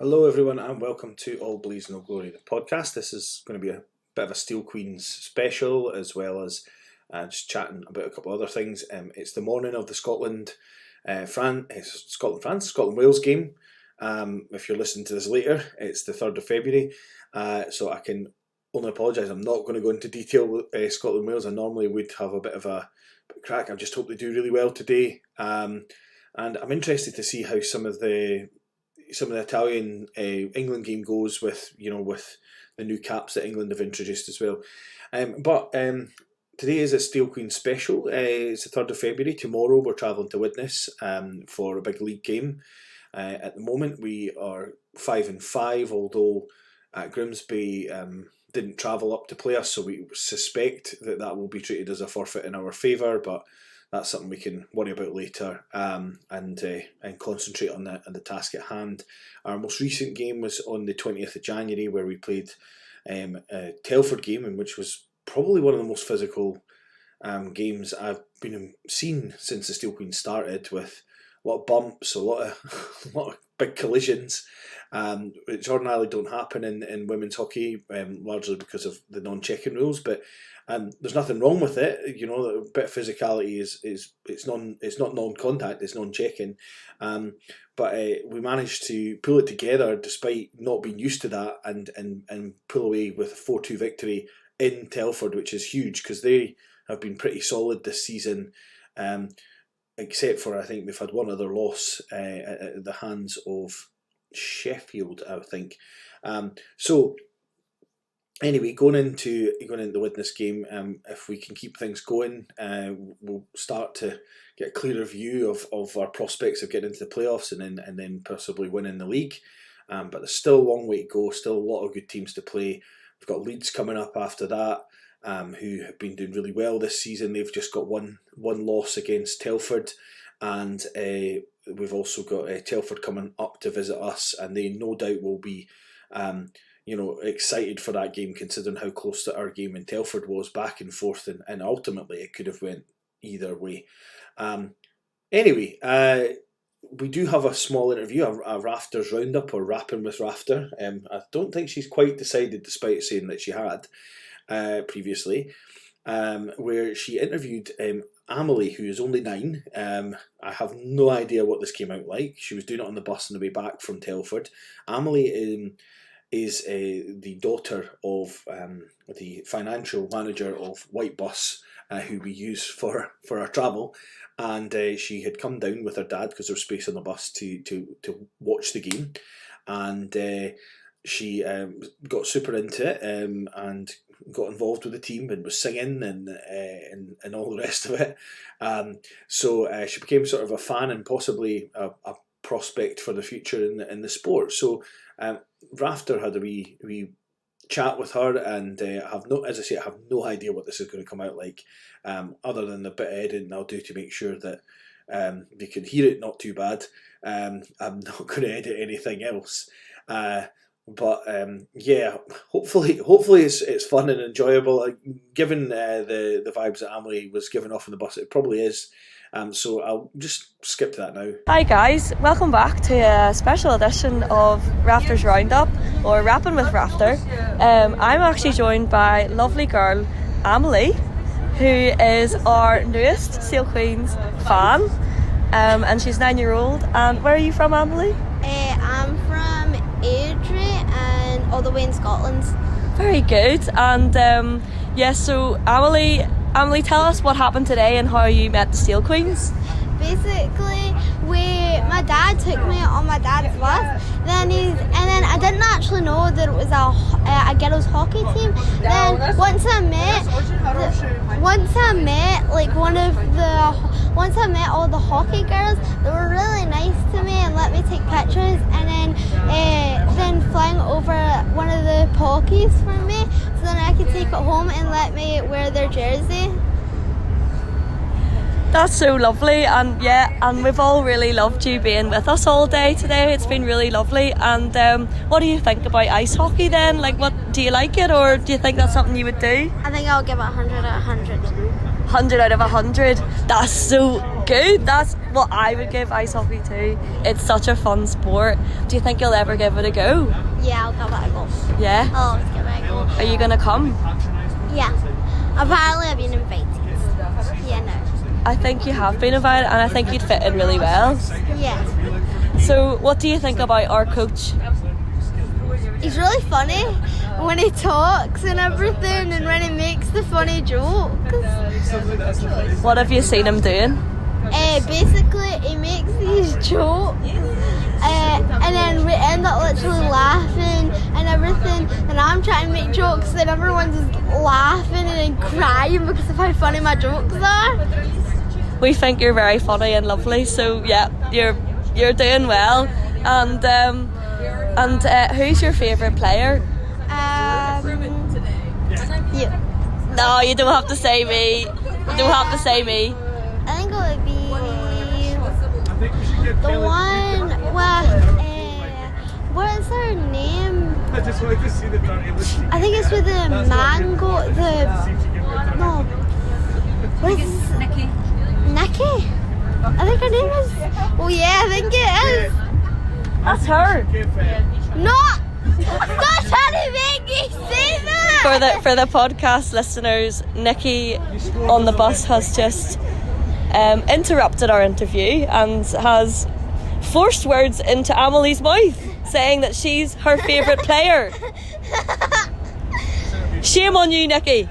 Hello, everyone, and welcome to All Blaze No Glory, the podcast. This is going to be a bit of a Steel Queens special, as well as just chatting about a couple of other things. It's the morning of the Scotland Wales game. If you're listening to this later, it's the 3rd of February, so I can only apologise. I'm not going to go into detail with Scotland Wales. I normally would have a bit of a crack. I just hope they do really well today, and I'm interested to see how some of the Italian England game goes with the new caps that England have introduced as well. But today is a Steel Queen special. It's the 3rd of February. Tomorrow we're travelling to Widnes for a big league game. At the moment we are 5-5, although Grimsby didn't travel up to play us, so we suspect that will be treated as a forfeit in our favour, but that's something we can worry about later and concentrate on the task at hand. Our most recent game was on the 20th of January, where we played a Telford game, in which was probably one of the most physical games I've been seen since the Steel Queen started, with a lot of bumps, a lot of big collisions, which ordinarily don't happen in women's hockey, largely because of the non-checking rules. But there's nothing wrong with it. A bit of physicality it's not non-contact, it's non-checking. But we managed to pull it together despite not being used to that, and pull away with a 4-2 victory in Telford, which is huge because they have been pretty solid this season. Except for, I think they've had one other loss at the hands of Sheffield, I think. So anyway, going into the Widnes game, if we can keep things going, we'll start to get a clearer view of our prospects of getting into the playoffs and then possibly winning the league. But there's still a long way to go. Still a lot of good teams to play. We've got Leeds coming up after that, who have been doing really well this season. They've just got one loss against Telford, and we've also got Telford coming up to visit us, and they no doubt will be excited for that game, considering how close that our game in Telford was, back and forth, and ultimately it could have went either way. Anyway, we do have a small interview, a Rafters roundup, or Rapping with Rafter. I don't think she's quite decided, despite saying that she had previously, where she interviewed Amelie, who is only 9. I have no idea what this came out like. She was doing it on the bus on the way back from Telford. Amelie is the daughter of the financial manager of White Bus, who we use for our travel, and she had come down with her dad because there was space on the bus to watch the game, and she got super into it and got involved with the team and was singing and all the rest of it. So she became sort of a fan and possibly a prospect for the future in the sport. So Rafter had a wee chat with her, and I have no idea what this is going to come out like, other than the bit of editing I'll do to make sure that they can hear it not too bad. I'm not going to edit anything else. But hopefully it's fun and enjoyable. Given the vibes that Amelie was giving off on the bus, it probably is. So I'll just skip to that now. Hi guys, welcome back to a special edition of Rafters Roundup, or Rapping with Rafter. I'm actually joined by lovely girl Amelie, who is our newest Steel Queens fan, and she's 9-year-old. And where are you from, Amelie? I'm from Airdrie, and all the way in Scotland. Very good. And so Amelie, tell us what happened today and how you met the Steel Queens. Basically, my dad took me on my dad's bus. Then I didn't actually know that it was a girls' hockey team. Then once I met all the hockey girls, they were really nice to me and let me take pictures. And then flying over one of the pockies for me, so then I could take it home and let me wear their jersey. That's so lovely, and we've all really loved you being with us all day today. It's been really lovely. And what do you think about ice hockey then? What do you like it, or do you think that's something you would do? I think I'll give it 100 out of 100. 100 out of 100. That's so good. That's what I would give ice hockey too. It's such a fun sport. Do you think you'll ever give it a go? Yeah, I'll give it a go. Yeah? I'll always give it a go. Are you going to come? Yeah. Apparently I've been invited. Yeah, no. I think you have been invited, and I think you'd fit in really well. Yeah. So what do you think about our coach? He's really funny when he talks and everything, and when he makes the funny jokes. What have you seen him doing? Basically, he makes these jokes, and then we end up literally laughing and everything. And I'm trying to make jokes, and everyone's just laughing and then crying because of how funny my jokes are. We think you're very funny and lovely, so yeah, you're doing well. And who's your favourite player? You. No, you don't have to say me. You don't have to say me. I think it would be the one with what is her name? I just wanted to see the dirty list. I think it's with the mango. No. What is Nikki. Nikki? I think her name is. Oh yeah, I think it is. That's her. No! Stop trying to make me say that! For the podcast listeners, Nikki on the bus has just interrupted our interview and has forced words into Amelie's mouth, saying that she's her favourite player. Shame on you, Nikki.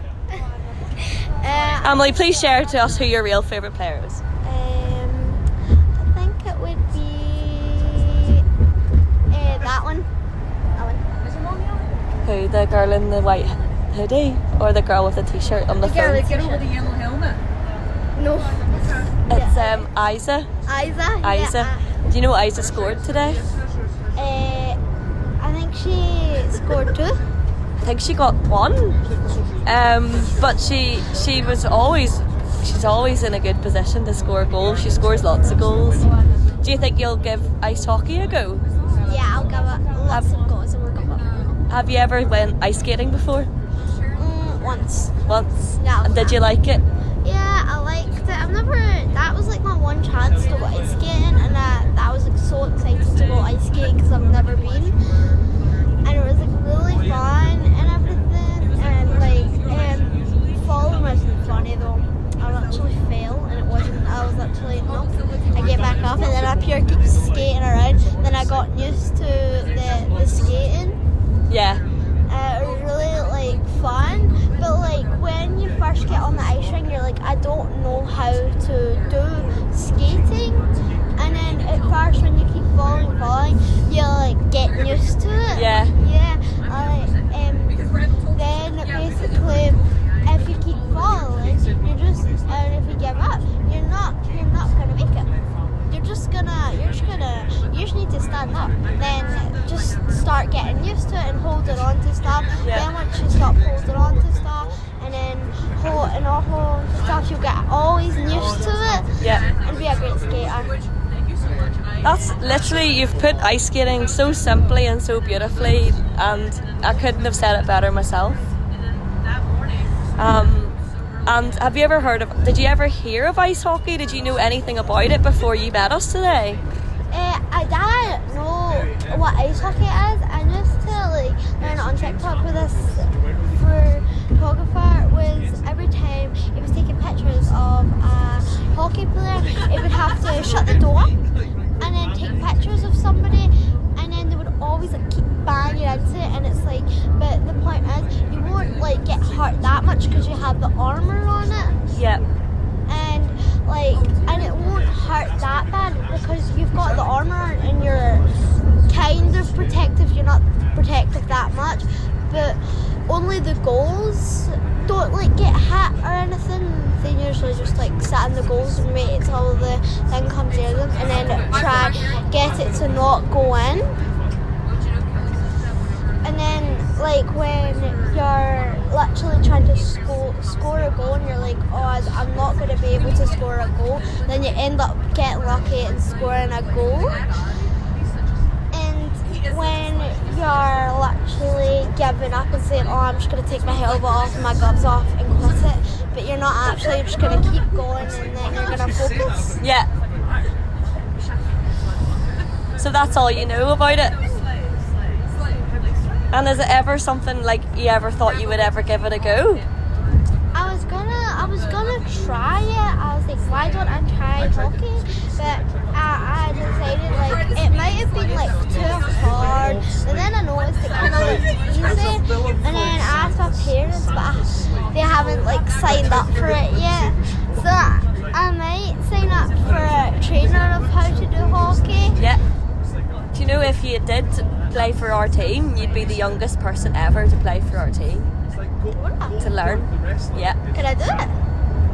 Amelie, please share to us who your real favourite player is. I think it would be that one. Who, the girl in the white hoodie or the girl with the t-shirt on the phone? The girl with the yellow helmet. No. It's Isa. Isa. Do you know what Isa scored today? I think she scored 2. I think she got 1. But she's always in a good position to score goals. She scores lots of goals. Do you think you'll give ice hockey a go? Yeah, I'll give it lots of goals and we'll give it. Have you ever went ice skating before? Once. Yeah. And did you like it? Yeah, I liked it. That was like my one chance to go ice skating, and I was like so excited to go ice skating because I've never been. And it was like really fun and everything, and like falling wasn't funny though. I would actually fail, and it wasn't. I was actually no. I get back up, and then up here keep skating around. Then I got used to the skating. Yeah. It was really like fun, but like when you first get on the ice rink, you're like, I don't know how to do skating, and then at first when you keep falling, you're like getting used to it. Yeah. Yeah. Then basically, if you keep falling, and if you give up, you're not gonna make it. You just need to stand up. Then just start getting used to it and holding on to stuff. Yeah. Then once you stop holding on to stuff and then holding on to stuff, you'll get always used to it. Yeah. And be a great skater. That's literally, you've put ice skating so simply and so beautifully, and I couldn't have said it better myself. And have you ever did you ever hear of ice hockey? Did you know anything about it before you met us today? I didn't know what ice hockey is. I used to like learn it on TikTok with this photographer. Was every time he was taking pictures of a hockey player, he would have to shut the door and then take pictures of somebody, and then they would always like keep banging into it. And it's like, but the point is, you won't like get hurt that much because you have the armor on it. Yeah. And it won't hurt that bad because you've got the armor on and you're kind of protective. You're not protective that much, but only the goals don't like get hit or anything. They usually just like sit in the goals and wait until the thing comes near them, and then try get it to not go in. And then like when you're literally trying to score a goal and you're like, oh, I'm not going to be able to score a goal, then you end up getting lucky and scoring a goal. And when you're literally giving up and saying, oh, I'm just going to take my helmet off and my gloves off and quit it, but you're not actually just going to keep going and then you're going to focus. Yeah. So that's all you know about it. And is it ever something like you ever thought you would ever give it a go? I was gonna try it. I was like, why don't I try hockey? But I decided like it might have been like too hard. And then I noticed it kind of looked easy. And then I asked my parents, but they haven't like signed up for it yet. So I might sign up for a trainer of how to do hockey. Yeah. Do you know if you did play for our team, you'd be the youngest person ever to play for our team? To learn. Yeah. Could I do it?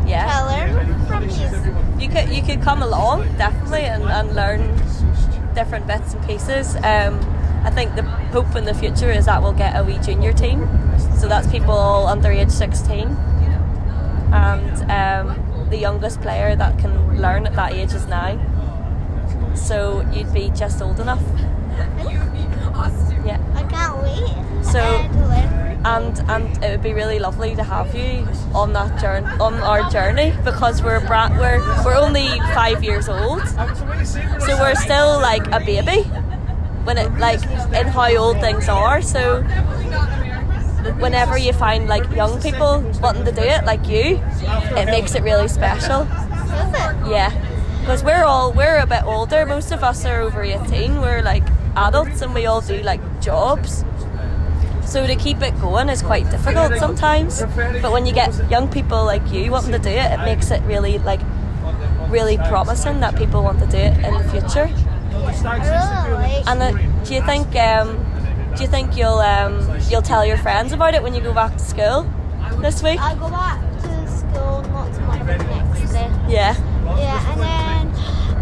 Yeah. Could I learn from these? You could come along definitely and learn different bits and pieces. I think the hope in the future is that we'll get a wee junior team, so that's people all under age 16, and the youngest player that can learn at that age is 9, so you'd be just old enough. Yeah. I can't wait. So to learn. and it would be really lovely to have you on that journey, on our journey, because we're only 5 years old, so we're still like a baby when it like in how old things are. So whenever you find like young people wanting to do it like you, it makes it really special. Is it? Yeah, because we're a bit older. Most of us are over 18. We're like adults and we all do like jobs. So to keep it going is quite difficult sometimes. But when you get young people like you wanting to do it, it makes it really really promising that people want to do it in the future. I really like. And do you think you'll tell your friends about it when you go back to school this week? I go back to school not tomorrow but next day. Yeah. Yeah, and then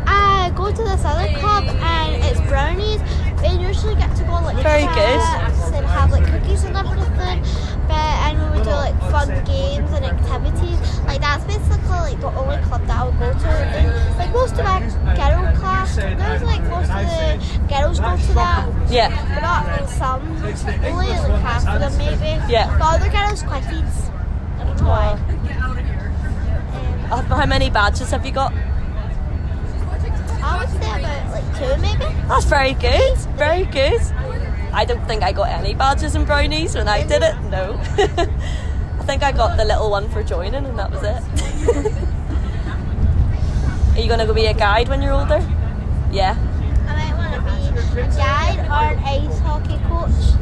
I go to this other club and it's brownies. We usually get to go like Very good. trips and have like cookies and everything. And we do like fun games and activities. Like that's basically like the only club that I would go to. And, like most of my girl class, there's like most of the girls go to that. Yeah. But not like some. Only like half of them maybe. Yeah. The other girls quickies. I don't know why. How many badges have you got? I would say about like 2 maybe. That's very good. Very good. I don't think I got any badges and brownies when I did it. No. I think I got the little one for joining and that was it. Are you going to go be a guide when you're older? Yeah. I might want to be a guide or an ice hockey coach.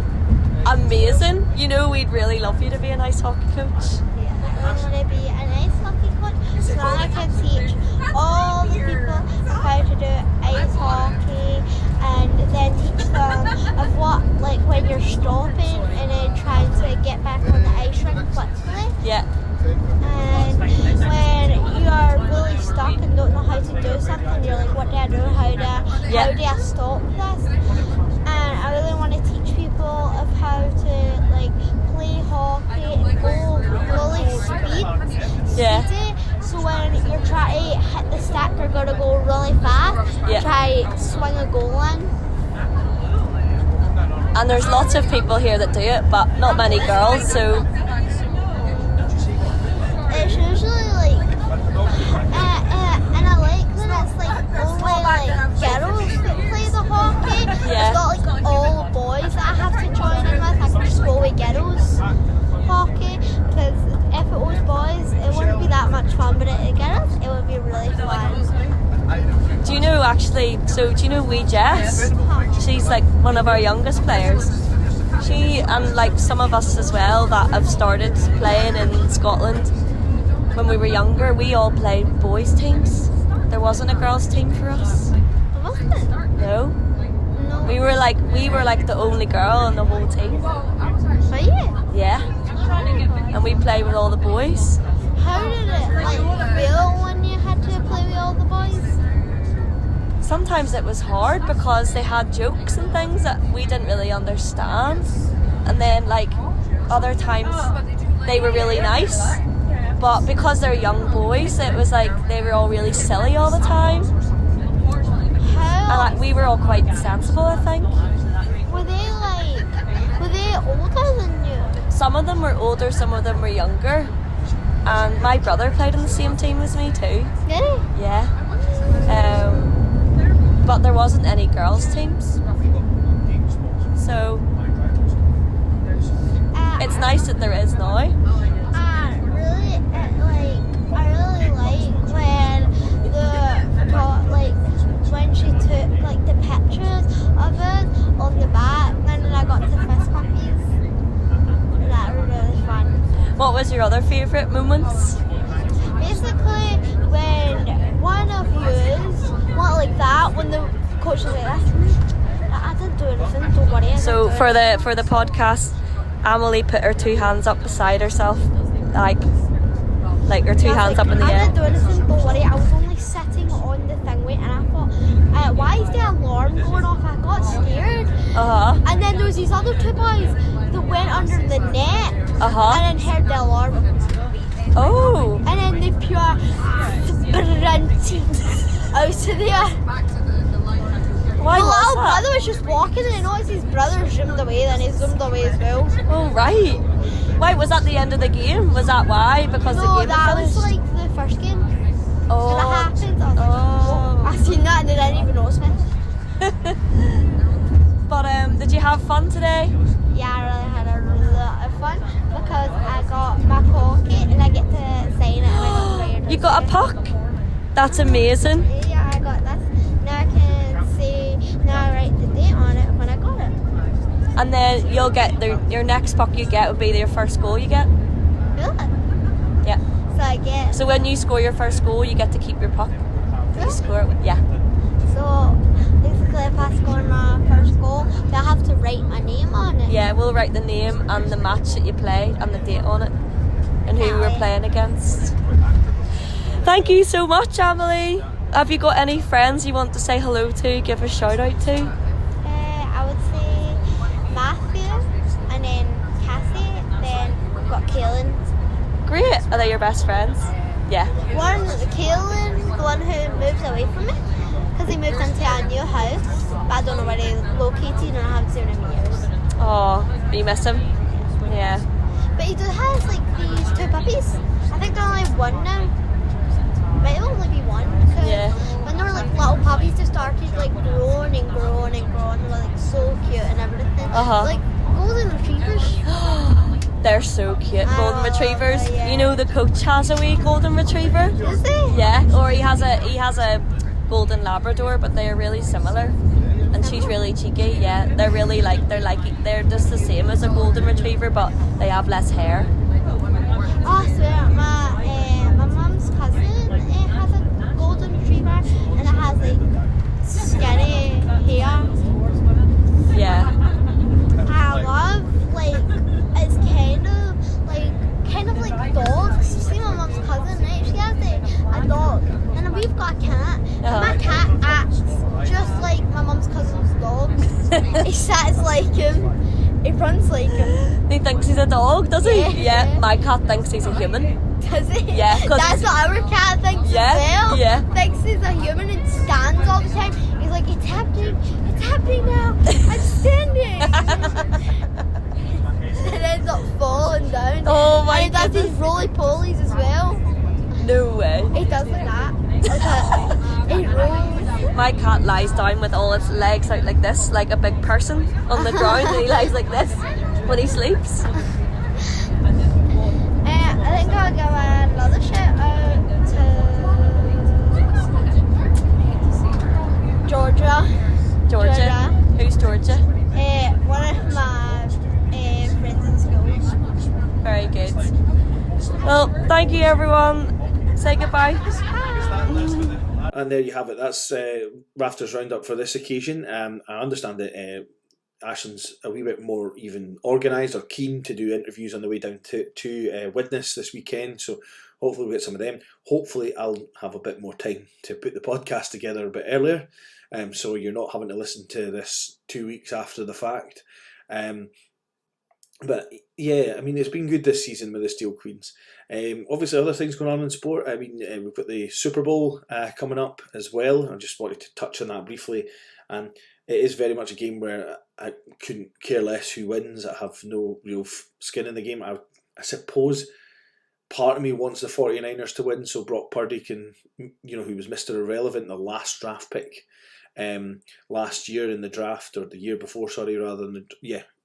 Amazing. You know we'd really love you to be an ice hockey coach. I want to be an ice hockey coach so I can teach all the people how to do ice hockey and then teach them of what, like when you're stopping and then trying to get back on the ice rink quickly. Yeah. And when you are really stuck and don't know how to do something, you're like, what do I do? How do I stop this? And I really want to teach people of how to like play hockey and go really speedy. So when you're trying to hit the stick, you're going to go really fast. Try swing a goal in. And there's lots of people here that do it, but not many girls, so it's usually like and I like that it's like only like girls that play the hockey. It's not like all boys that I have to join in with. I can just go with girls hockey, because if it was boys it wouldn't be that much fun, but girls it would be really fun. do you know wee Jess? She's like one of our youngest players. She and like some of us as well that have started playing in Scotland when we were younger, we all played boys teams. There wasn't a girls team for us. Wasn't it? No. No. We were like the only girl in the whole team. Are you? Yeah. And we played with all the boys. How did it like feel when you had to play with all the boys? Sometimes it was hard because they had jokes and things that we didn't really understand. And then like other times they were really nice. But because they're young boys, it was like they were all really silly all the time. How? And we were all quite sensible, I think. Were they older than you? Some of them were older, some of them were younger. and my brother played in the same team as me too. Really? Yeah. But there wasn't any girls' teams. So it's nice that there is now. I really like when she took like the pictures of us on the back, and then I got to fist puppies. That was really fun. What was your other favourite moments? Basically, when one of yous went like that, when the coach was like this, I didn't do anything. Don't worry. So for the podcast, Amelie put her two hands up beside herself, like her two hands up in the I air. didn't do anything, don't worry. I was only sitting on the thingy, and I thought, why is the alarm going off? I got scared. And then there was these other two boys that went under the net, and then heard the alarm. Oh. And then they pure sprinted out to there. Why My was little that? brother was just walking, and I noticed his brother zoomed away, then he zoomed away as well. Oh right. Why was that the end of the game? Was that why? Because the No, game that had was finished? like the first game. Oh. When it happened, I was like, oh. I seen that and they didn't even notice me. But did you have fun today? Yeah, I really had a lot of fun because I got my pocket and I get to sign it and I got to wear it. You got a puck? That's amazing. Yeah, I got that. Now I can see, now I write the date on it when I got it. And then you'll get your next puck you get would be your first goal you get. Really? Yeah. So I get, So when you score your first goal, you get to keep your puck. You score it. Yeah. so basically if I score my first goal, I have to write my name on it. Yeah, we'll write the name and the match that you played and the date on it and who you were playing against. Thank you so much, Amelie. Have you got any friends you want to say hello to, give a shout out to? I would say Matthew, and then Cassie, then we've got Kaelin. Great. Are they your best friends? Yeah. Kaelin, the one who moved away from me, because he moved into a new house, but I don't know where he's located and I haven't seen him in years. Oh, you miss him? Yeah. But he has like these two puppies. I think they're only one now. Might only be one, because when they were like little puppies, they started like growing and growing and growing. They were like so cute and everything. Like golden retrievers. They're so cute. Golden retrievers. Yeah. You know the coach has a wee golden retriever. Is he? Yeah. Or he has a golden Labrador, but they're really similar. And she's really cheeky. Yeah. They're they're just the same as a golden retriever, but they have less hair. Oh, I swear, my mum's cousin has a golden retriever, and it has like skinny hair. Yeah. I love like it's kind of like dogs. You see my mum's cousin, right? She has a dog, and we've got a cat. And my cat acts just like my mum's cousin's dog. He sits like him. He runs like him. He thinks he's a dog, does he? Yeah. My cat thinks he's a human. Does he? Yeah, 'cause that's what our cat thinks as well. Yeah. Thinks he's a human and stands all the time. He's like, it's happening now. I'm standing. And ends up falling down. Oh my And he does goodness. these roly-polies as well. No way. He does like that. He rolls. My cat lies down with all its legs out like this, like a big person on the ground, and he lies like this when he sleeps. I think I'll give another shout out to Georgia. Georgia. Who's Georgia? One of my friends in school. Very good. Well, thank you everyone. Say goodbye. And there you have it. That's Rafter's roundup for this occasion. I understand that Ashton's a wee bit more even organised or keen to do interviews on the way down to Widnes this weekend. So hopefully we'll get some of them. Hopefully I'll have a bit more time to put the podcast together a bit earlier. So you're not having to listen to this 2 weeks after the fact. But yeah, I mean, it's been good this season with the Steel Queens. Obviously, other things going on in sport. I mean, we've got the Super Bowl coming up as well. I just wanted to touch on that briefly. And it is very much a game where I couldn't care less who wins. I have no real skin in the game. I suppose part of me wants the 49ers to win so Brock Purdy can, who was Mr. Irrelevant, the last draft pick last year in the draft, or the year before, sorry, rather than,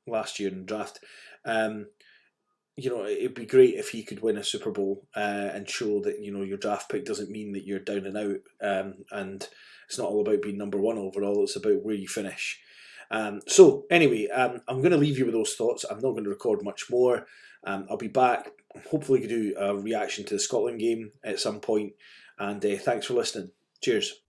last year in the draft. It'd be great if he could win a Super Bowl and show that, your draft pick doesn't mean that you're down and out, and it's not all about being number one overall, it's about where you finish. So anyway, I'm going to leave you with those thoughts. I'm not going to record much more. I'll be back, hopefully do a reaction to the Scotland game at some point, and thanks for listening. Cheers.